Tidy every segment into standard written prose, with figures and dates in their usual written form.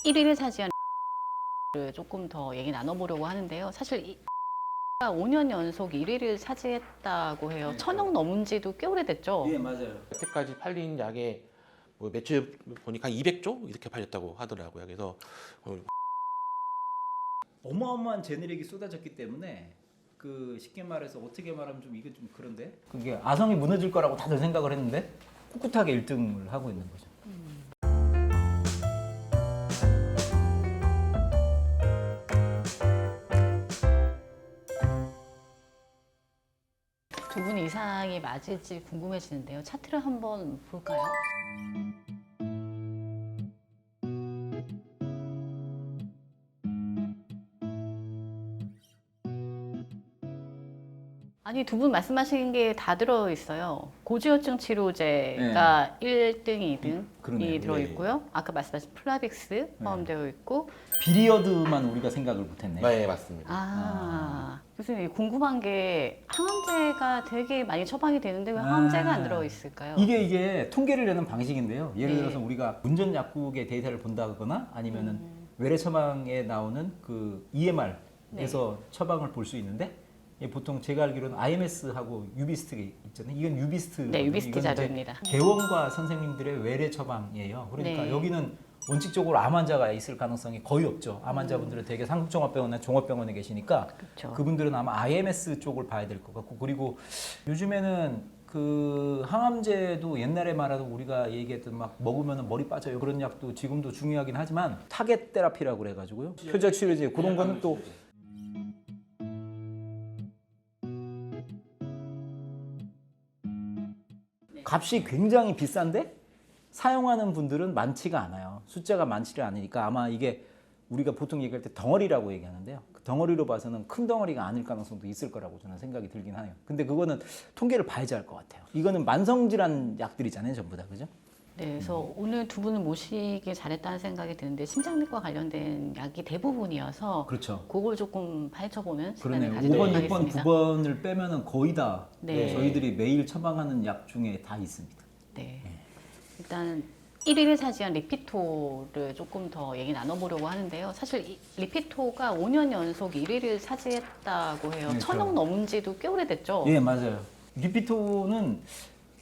1위를 차지한 를 조금 더 얘기 나눠보려고 하는데요. 사실 5년 연속 1위를 차지했다고 해요. 네, 1,000억 넘은 지도 꽤 오래됐죠. 예, 맞아요. 여태까지 팔린 약의 뭐 매출 보니까 한 200조 이렇게 팔렸다고 하더라고요. 그래서 어마어마한 제네릭이 쏟아졌기 때문에 그 쉽게 말해서 어떻게 말하면 좀 이게 좀 그런데 그게 아성이 무너질 거라고 다들 생각을 했는데 꿋꿋하게 1등을 하고 있는 거죠. 두 분 이상이 맞을지 궁금해지는데요. 차트를 한번 볼까요? 아니, 두 분 말씀하신 게 다 들어있어요. 고지혈증 치료제가 1등, 2등이 그러네요. 들어있고요. 아까 말씀하신 플라빅스 포함되어 있고. 비리어드만 우리가 생각을 못했네. 네, 맞습니다. 교수님, 궁금한 게 항암제가 되게 많이 처방이 되는데 왜 항암제가 안 들어있을까요? 이게 통계를 내는 방식인데요. 예를 네. 들어서 우리가 운전 약국의 데이터를 본다거나 아니면은 외래 처방에 나오는 그 EMR에서 처방을 볼 수 있는데 보통 제가 알기로는 IMS하고 유비스트가 있잖아요. 이건 유비스트. 네, 유비스트 이건 이제 자료입니다. 개원과 선생님들의 외래 처방이에요. 그러니까 네. 여기는 원칙적으로 암 환자가 있을 가능성이 거의 없죠. 암 환자분들은 되게 상급종합병원이나 종합병원에 계시니까 그렇죠. 그분들은 아마 IMS 쪽을 봐야 될 것 같고, 그리고 요즘에는 그 항암제도 옛날에 말하던 우리가 얘기했던 막 먹으면 머리 빠져요 그런 약도 지금도 중요하긴 하지만 타겟 테라피라고 그래가지고요. 표적 치료제 그런 거는 또 값이 굉장히 비싼데 사용하는 분들은 많지가 않아요. 숫자가 많지를 않으니까 아마 이게 우리가 보통 얘기할 때 덩어리라고 얘기하는데요. 그 덩어리로 봐서는 큰 덩어리가 아닐 가능성도 있을 거라고 저는 생각이 들긴 해요. 근데 그거는 통계를 봐야지 알 것 같아요. 이거는 만성질환 약들이잖아요, 전부 다. 그죠? 네, 그래서 오늘 두 분을 모시길 잘했다는 생각이 드는데 심장내과 관련된 약이 대부분이어서 그렇죠. 그걸 조금 파헤쳐보는 시간을 그러네요. 가지도록 5번, 6번, 하겠습니다. 9번을 빼면은 거의 다 네. 저희들이 매일 처방하는 약 중에 다 있습니다. 네. 일단 1위를 차지한 리피토를 조금 더 얘기 나눠보려고 하는데요. 사실 리피토가 5년 연속 1위를 차지했다고 해요. 네, 1,000억 넘은 지도 꽤 오래됐죠. 예, 맞아요. 리피토는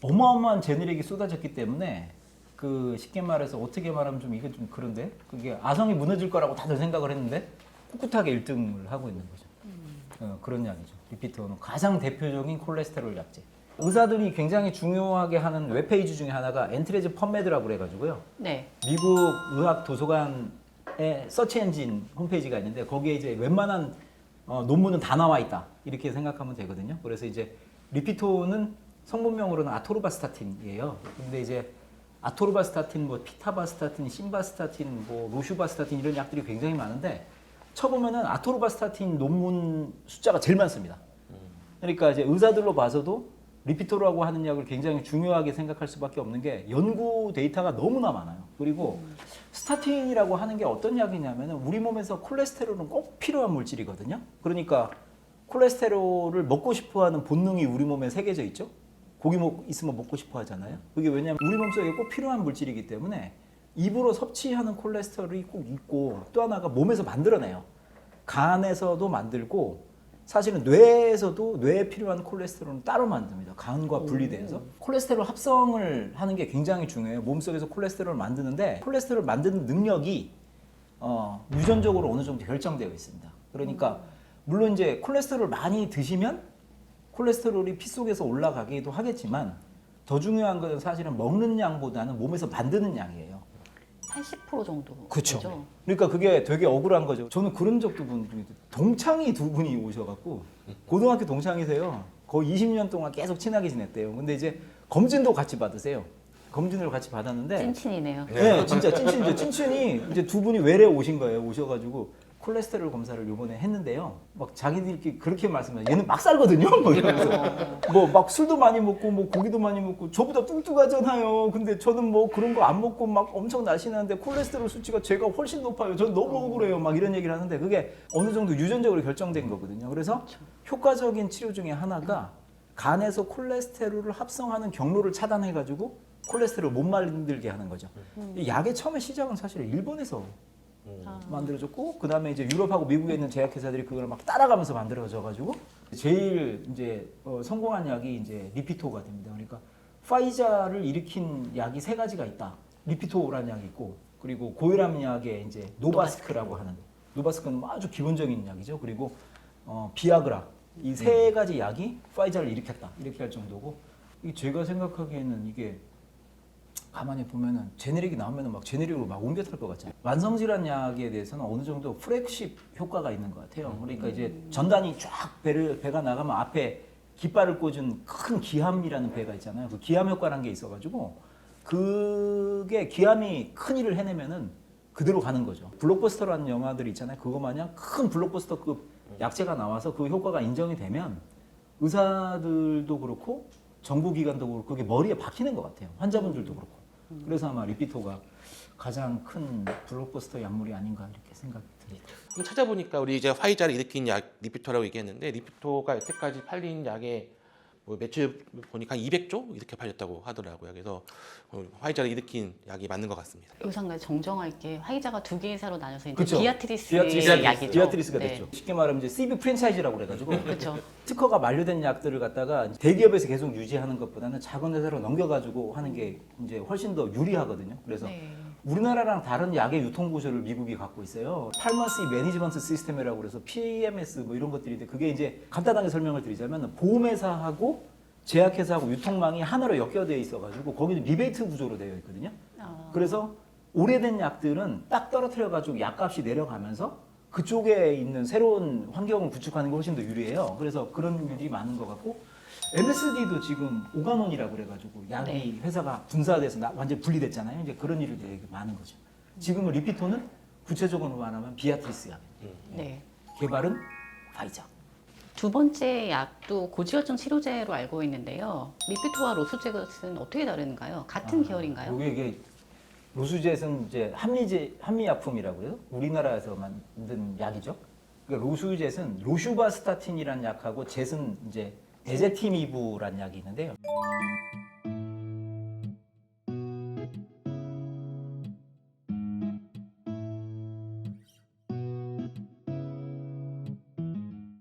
어마어마한 제네릭이 쏟아졌기 때문에 그 쉽게 말해서 어떻게 말하면 좀 이게 좀 그런데 그게 아성이 무너질 거라고 다들 생각을 했는데 꿋꿋하게 1등을 하고 있는 거죠. 그런 약이죠. 리피토는 가장 대표적인 콜레스테롤 약제. 의사들이 굉장히 중요하게 하는 웹페이지 중에 하나가 엔트레즈 펌메드라고 그래가지고요. 네. 미국 의학 도서관의 서치 엔진 홈페이지가 있는데 거기에 이제 웬만한 논문은 다 나와 있다 이렇게 생각하면 되거든요. 그래서 이제 리피토는 성분명으로는 아토르바스타틴이에요. 근데 이제 아토르바스타틴, 뭐 피타바스타틴, 심바스타틴, 뭐 로슈바스타틴 이런 약들이 굉장히 많은데 쳐보면은 아토르바스타틴 논문 숫자가 제일 많습니다. 그러니까 이제 의사들로 봐서도 리피토라고 하는 약을 굉장히 중요하게 생각할 수밖에 없는 게 연구 데이터가 너무나 많아요. 그리고 스타틴이라고 하는 게 어떤 약이냐면 우리 몸에서 콜레스테롤은 꼭 필요한 물질이거든요. 그러니까 콜레스테롤을 먹고 싶어하는 본능이 우리 몸에 새겨져 있죠. 고기 있으면 먹고 싶어 하잖아요. 그게 왜냐하면 우리 몸속에 꼭 필요한 물질이기 때문에 입으로 섭취하는 콜레스테롤이 꼭 있고 또 하나가 몸에서 만들어내요. 간에서도 만들고 사실은 뇌에서도 뇌에 필요한 콜레스테롤은 따로 만듭니다. 간과 분리돼서. 콜레스테롤 합성을 하는 게 굉장히 중요해요. 몸속에서 콜레스테롤을 만드는데 콜레스테롤 만드는 능력이 유전적으로 어느 정도 결정되어 있습니다. 그러니까 물론 이제 콜레스테롤 많이 드시면 콜레스테롤이 피 속에서 올라가기도 하겠지만 더 중요한 것은 사실은 먹는 양보다는 몸에서 만드는 양이에요. 80% 정도. 그렇죠. 그러니까 그게 되게 억울한 거죠. 저는 그런 적도 본 적이 있어요. 동창이 두 분이 오셔갖고 고등학교 동창이세요. 거의 20년 동안 계속 친하게 지냈대요. 근데 이제 검진도 같이 받으세요. 검진을 같이 받았는데 찐친이네요. 네, 진짜 찐친이죠. 찐친이 이제 두 분이 외래 오신 거예요. 오셔가지고 콜레스테롤 검사를 요번에 했는데요. 막 자기들끼리 그렇게 말씀해요. 얘는 막 살거든요. 뭐 이러면서 뭐 막 술도 많이 먹고 뭐 고기도 많이 먹고 저보다 뚱뚱하잖아요. 근데 저는 뭐 그런 거 안 먹고 막 엄청 날씬한데 콜레스테롤 수치가 제가 훨씬 높아요. 전 너무 억울해요. 막 이런 얘기를 하는데 그게 어느 정도 유전적으로 결정된 거거든요. 그래서 효과적인 치료 중에 하나가 간에서 콜레스테롤을 합성하는 경로를 차단해가지고 콜레스테롤 못 만들게 하는 거죠. 이 약의 처음에 시작은 사실 일본에서 만들어졌고 그다음에 이제 유럽하고 미국에 있는 제약회사들이 그걸 막 따라가면서 만들어져가지고 제일 이제 성공한 약이 이제 리피토가 됩니다. 그러니까 파이자를 일으킨 약이 세 가지가 있다. 리피토라는 약이 있고 그리고 고혈압 약에 이제 노바스크라고 하는 노바스크는 아주 기본적인 약이죠. 그리고 비아그라 이 세 가지 약이 파이자를 일으켰다 이렇게 할 정도고 이게 제가 생각하기에는 이게 가만히 보면은 제네릭이 나오면은 막 제네릭으로 막 옮겨탈 것 같잖아요. 완성질환 약에 대해서는 어느 정도 프렉십 효과가 있는 것 같아요. 그러니까 이제 전단이 쫙 배가 나가면 앞에 깃발을 꽂은 큰 기함이라는 배가 있잖아요. 그 기함 효과라는 게 있어가지고 그게 기함이 큰 일을 해내면은 그대로 가는 거죠. 블록버스터라는 영화들 있잖아요. 그거 마냥 큰 블록버스터급 약제가 나와서 그 효과가 인정이 되면 의사들도 그렇고 정부기관도 그렇고 그게 머리에 박히는 것 같아요. 환자분들도 그렇고. 그래서 아마 리피토가 가장 큰 블록버스터 약물이 아닌가 이렇게 생각이 듭니다. 그럼 찾아보니까 우리 이제 화이자를 일으킨 약 리피토라고 얘기했는데 리피토가 여태까지 팔린 약의 뭐 매출 보니까 한 200조 이렇게 팔렸다고 하더라고요. 그래서 화이자를 일으킨 약이 맞는 것 같습니다. 여기서 한 가지 정정할게 화이자가 두 개의 사로 나눠서 이제 그쵸. 비아트리스 약이죠. 비아트리스가 네. 됐죠. 쉽게 말하면 이제 CV 프랜차이즈라고 그래가지고 그렇죠. 특허가 만료된 약들을 갖다가 대기업에서 계속 유지하는 것보다는 작은 회사로 넘겨가지고 하는 게 이제 훨씬 더 유리하거든요. 그래서 네. 우리나라랑 다른 약의 유통 구조를 미국이 갖고 있어요. 팔머시 매니지먼트 시스템이라고 그래서 PMS 뭐 이런 것들인데 그게 이제 간단하게 설명을 드리자면 보험회사하고 제약회사하고 유통망이 하나로 엮여져 있어가지고 거기는 리베이트 구조로 되어 있거든요. 그래서 오래된 약들은 딱 떨어뜨려가지고 약값이 내려가면서 그쪽에 있는 새로운 환경을 구축하는 게 훨씬 더 유리해요. 그래서 그런 일이 많은 것 같고 MSD도 지금 오가논이라고 그래가지고 약이 네. 회사가 분사돼서 완전 분리됐잖아요. 이제 그런 일이 되게 많은 거죠. 지금은 리피토는 구체적으로 말하면 비아트리스 약, 네. 개발은 파이자. 두 번째 약도 고지혈증 치료제로 알고 있는데요. 리피토와 로수제것은 어떻게 다른가요? 같은 계열인가요? 이게 로수젯은 이제 한미약품이라고요. 우리나라에서 만든 약이죠. 그러니까 로수젯은 로슈바스타틴이라는 약하고 젯은 이제 에제티미브라는 약이 있는데요.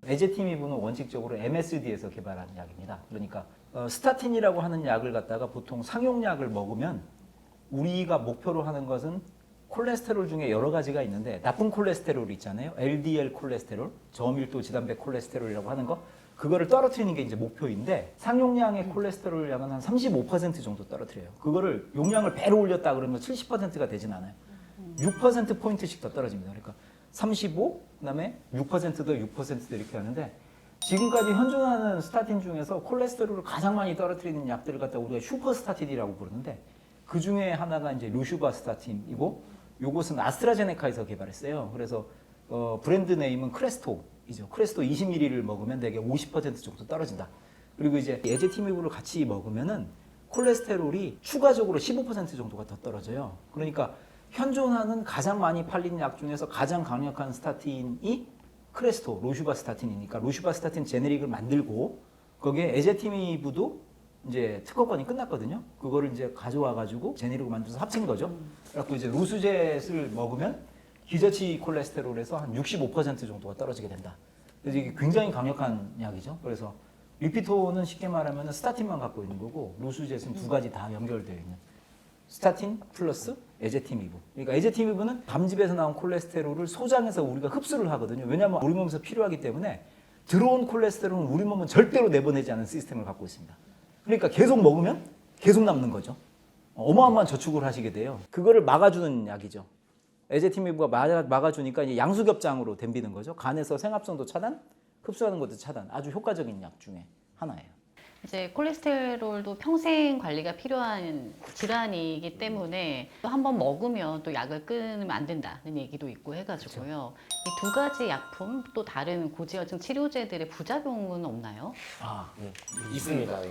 에제티미브는 원칙적으로 MSD에서 개발한 약입니다. 그러니까 스타틴이라고 하는 약을 갖다가 보통 상용약을 먹으면 우리가 목표로 하는 것은 콜레스테롤 중에 여러 가지가 있는데 나쁜 콜레스테롤 있잖아요. LDL 콜레스테롤, 저밀도 지단백 콜레스테롤이라고 하는 거 그거를 떨어뜨리는 게 이제 목표인데 상용량의 콜레스테롤 양은 한 35% 정도 떨어뜨려요. 그거를 용량을 배로 올렸다 그러면 70%가 되진 않아요. 6% 포인트씩 더 떨어집니다. 그러니까 35, 그다음에 6%더 6%더 이렇게 하는데 지금까지 현존하는 스타틴 중에서 콜레스테롤을 가장 많이 떨어뜨리는 약들을 갖다 우리가 슈퍼스타틴이라고 부르는데 그 중에 하나가 이제 루슈바스타틴이고 요것은 아스트라제네카에서 개발했어요. 그래서 브랜드 네임은 크레스토이죠. 크레스토 20ml를 먹으면 대개 50% 정도 떨어진다. 그리고 이제 에제티미브를 같이 먹으면은 콜레스테롤이 추가적으로 15% 정도가 더 떨어져요. 그러니까 현존하는 가장 많이 팔린 약 중에서 가장 강력한 스타틴이 크레스토, 로슈바스타틴이니까 로슈바스타틴 제네릭을 만들고 거기에 에제티미브도 이제 특허권이 끝났거든요. 그거를 이제 가져와가지고 제네릭을 만들어서 합친 거죠. 그래갖고 이제 로수젯을 먹으면 기저치 콜레스테롤에서 한 65% 정도가 떨어지게 된다. 그래서 이게 굉장히 강력한 약이죠. 그래서 리피토는 쉽게 말하면 스타틴만 갖고 있는 거고 로수젯은 두 가지 다 연결되어 있는 스타틴 플러스 에제티미브. 그러니까 에제티미브는 담즙에서 나온 콜레스테롤을 소장해서 우리가 흡수를 하거든요. 왜냐하면 우리 몸에서 필요하기 때문에 들어온 콜레스테롤은 우리 몸은 절대로 내보내지 않는 시스템을 갖고 있습니다. 그러니까 계속 먹으면 계속 남는 거죠. 어마어마한 저축을 하시게 돼요. 그거를 막아주는 약이죠. 에제티미브가 막아주니까 이제 양수겹장으로 덤비는 거죠. 간에서 생합성도 차단, 흡수하는 것도 차단. 아주 효과적인 약 중에 하나예요. 이제 콜레스테롤도 평생 관리가 필요한 질환이기 때문에 또 한 번 먹으면 또 약을 끊으면 안 된다는 얘기도 있고 해가지고요. 이 두 가지 약품 또 다른 고지혈증 치료제들의 부작용은 없나요? 있습니다.